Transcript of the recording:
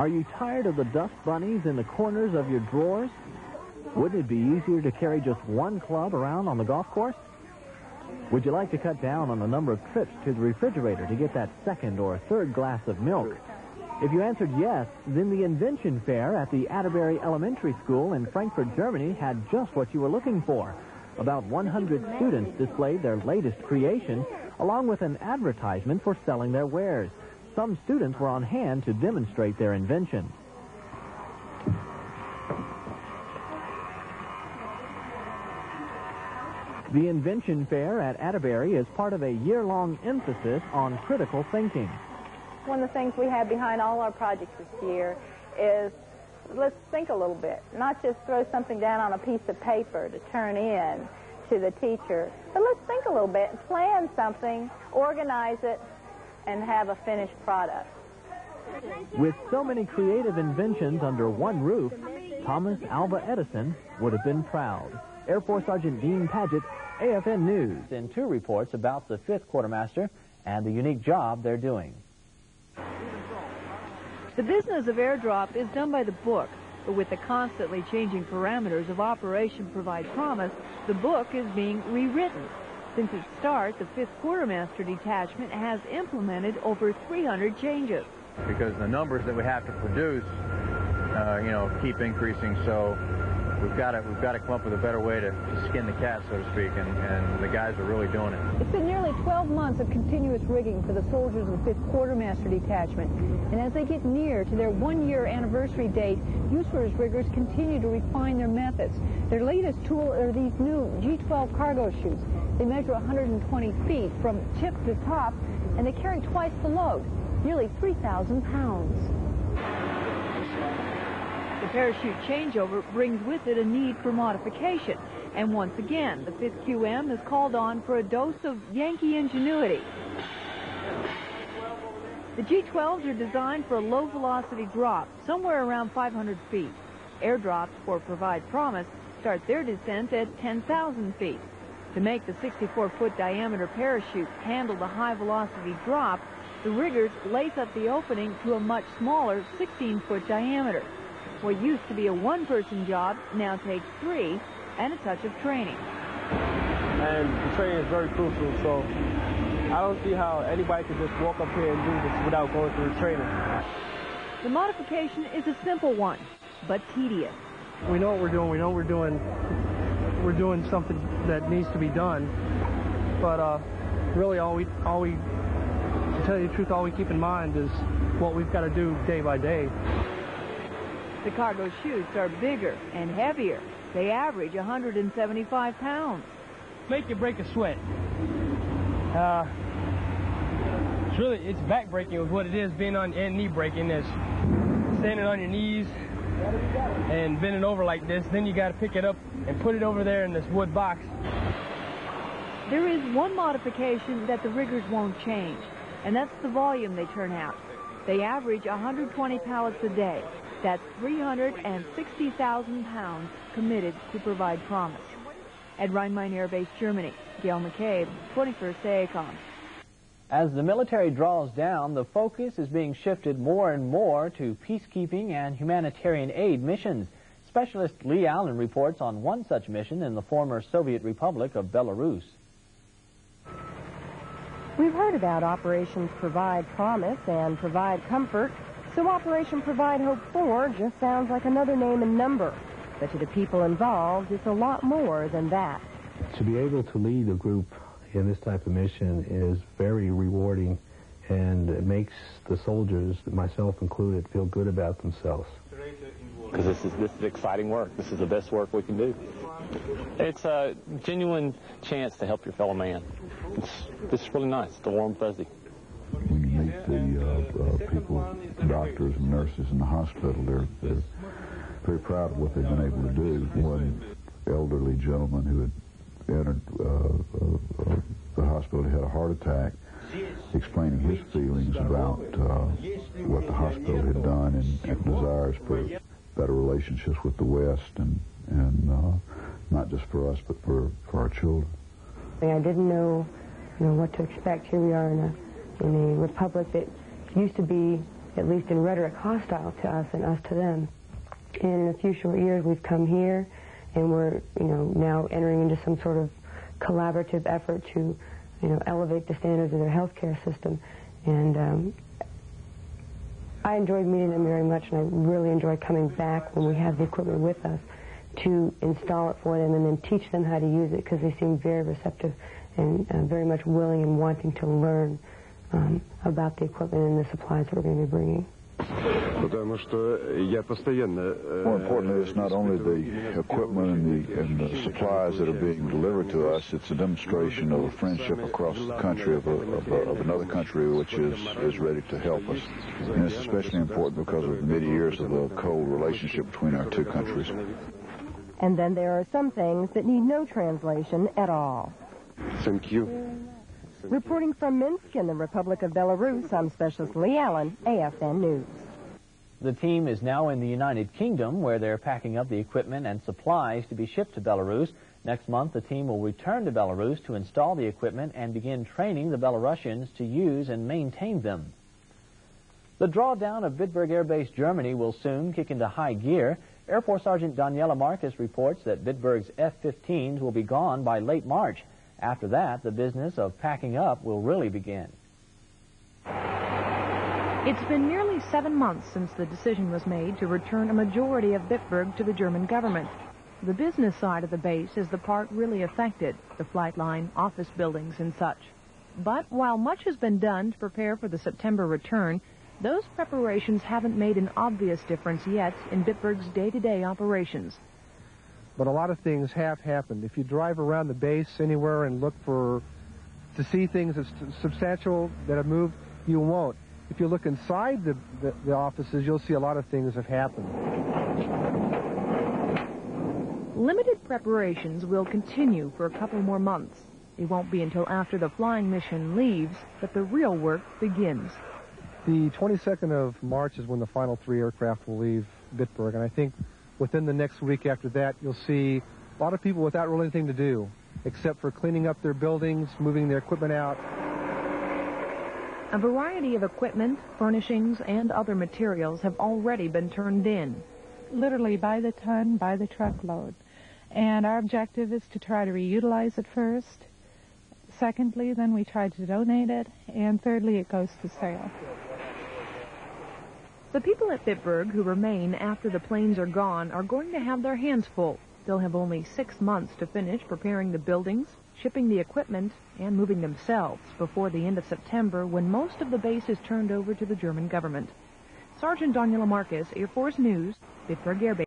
Are you tired of the dust bunnies in the corners of your drawers? Wouldn't it be easier to carry just one club around on the golf course? Would you like to cut down on the number of trips to the refrigerator to get that second or third glass of milk? If you answered yes, then the Invention Fair at the Atterberry Elementary School in Frankfurt, Germany had just what you were looking for. About 100 students displayed their latest creation, along with an advertisement for selling their wares. Some students were on hand to demonstrate their invention. The Invention Fair at Atterberry is part of a year-long emphasis on critical thinking. One of the things we have behind all our projects this year is let's think a little bit, not just throw something down on a piece of paper to turn in to the teacher, but let's think a little bit and plan something, organize it, and have a finished product. With so many creative inventions under one roof, Thomas Alva Edison would have been proud. Air Force Sergeant Dean Paget, AFN News. In 2 reports about the 5th Quartermaster and the unique job they're doing. The business of airdrop is done by the book, but with the constantly changing parameters of Operation Provide Promise, the book is being rewritten. Since its start, the 5th Quartermaster Detachment has implemented over 300 changes. Because the numbers that we have to produce, keep increasing, so we've got to come up with a better way to skin the cat, so to speak, and the guys are really doing it. It's been nearly 12 months of continuous rigging for the soldiers of the 5th Quartermaster Detachment, and as they get near to their 1-year anniversary date, USWR's riggers continue to refine their methods. Their latest tool are these new G12 cargo chutes. They measure 120 feet from tip to top, and they carry twice the load, nearly 3,000 pounds. The parachute changeover brings with it a need for modification, and once again, the 5th QM has called on for a dose of Yankee ingenuity. The G12s are designed for a low-velocity drop, somewhere around 500 feet. Airdrops for Provide Promise start their descent at 10,000 feet. To make the 64-foot diameter parachute handle the high-velocity drop, the riggers lace up the opening to a much smaller 16-foot diameter. What used to be a one-person job now takes 3 and a touch of training. And the training is very crucial, so I don't see how anybody could just walk up here and do this without going through the training. The modification is a simple one, but tedious. We know what we're doing. We know we're doing something that needs to be done. But really, to tell you the truth, all we keep in mind is what we've got to do day by day. The cargo chutes are bigger and heavier. They average 175 pounds. Make you break a sweat. It's back breaking with what it is, being on and knee breaking. Is standing on your knees and bending over like this. Then you got to pick it up and put it over there in this wood box. There is one modification that the riggers won't change, and that's the volume they turn out. They average 120 pallets a day. That's 360,000 pounds committed to Provide Promise. At Rhein-Main Air Base, Germany, Gail McCabe, 21st AACOM. As the military draws down, the focus is being shifted more and more to peacekeeping and humanitarian aid missions. Specialist Lee Allen reports on one such mission in the former Soviet Republic of Belarus. We've heard about Operations Provide Promise and Provide Comfort, so Operation Provide Hope 4 just sounds like another name and number. But to the people involved, it's a lot more than that. To be able to lead a group in this type of mission is very rewarding, and it makes the soldiers, myself included, feel good about themselves. Because this is exciting work. This is the best work we can do. It's a genuine chance to help your fellow man. It's really nice. It's warm, fuzzy. When you meet the people, doctors and nurses in the hospital, they're very proud of what they've been able to do. One elderly gentleman who had entered the hospital, had a heart attack, explaining his feelings about what the hospital had done and desires for better relationships with the West, and not just for us, but for our children. I didn't know what to expect. Here we are in a republic that used to be at least in rhetoric, hostile to us and us to them. And in a few short years, we've come here, and we're, now entering into some sort of collaborative effort to, elevate the standards of their healthcare system. And I enjoyed meeting them very much, and I really enjoy coming back when we have the equipment with us to install it for them and then teach them how to use it, because they seem very receptive and very much willing and wanting to learn about the equipment and the supplies that we're going to be bringing. More importantly, it's not only the equipment and the supplies that are being delivered to us, it's a demonstration of a friendship across the country of another country which is ready to help us. And it's especially important because of many years of a cold relationship between our two countries. And then there are some things that need no translation at all. Thank you. Reporting from Minsk in the Republic of Belarus, I'm Specialist Lee Allen, AFN News. The team is now in the United Kingdom, where they're packing up the equipment and supplies to be shipped to Belarus. Next month, the team will return to Belarus to install the equipment and begin training the Belarusians to use and maintain them. The drawdown of Bitburg Air Base, Germany, will soon kick into high gear. Air Force Sergeant Daniela Marcus reports that Bitburg's F-15s will be gone by late March. After that, the business of packing up will really begin. It's been nearly 7 months since the decision was made to return a majority of Bitburg to the German government. The business side of the base is the part really affected, the flight line, office buildings, and such. But while much has been done to prepare for the September return, those preparations haven't made an obvious difference yet in Bitburg's day-to-day operations. But a lot of things have happened. If you drive around the base anywhere and look to see things that's substantial that have moved, you won't. If you look inside the offices, you'll see a lot of things have happened. Limited preparations will continue for a couple more months. It won't be until after the flying mission leaves that the real work begins. The 22nd of March is when the final 3 aircraft will leave Bitburg, and I think within the next week after that, you'll see a lot of people without really anything to do, except for cleaning up their buildings, moving their equipment out. A variety of equipment, furnishings, and other materials have already been turned in. Literally by the ton, by the truckload. And our objective is to try to reutilize it first. Secondly, then we try to donate it. And thirdly, it goes to sale. The people at Bitburg who remain after the planes are gone are going to have their hands full. They'll have only 6 months to finish preparing the buildings, shipping the equipment, and moving themselves before the end of September, when most of the base is turned over to the German government. Sergeant Daniela Marcus, Air Force News, Bitburg Air Base.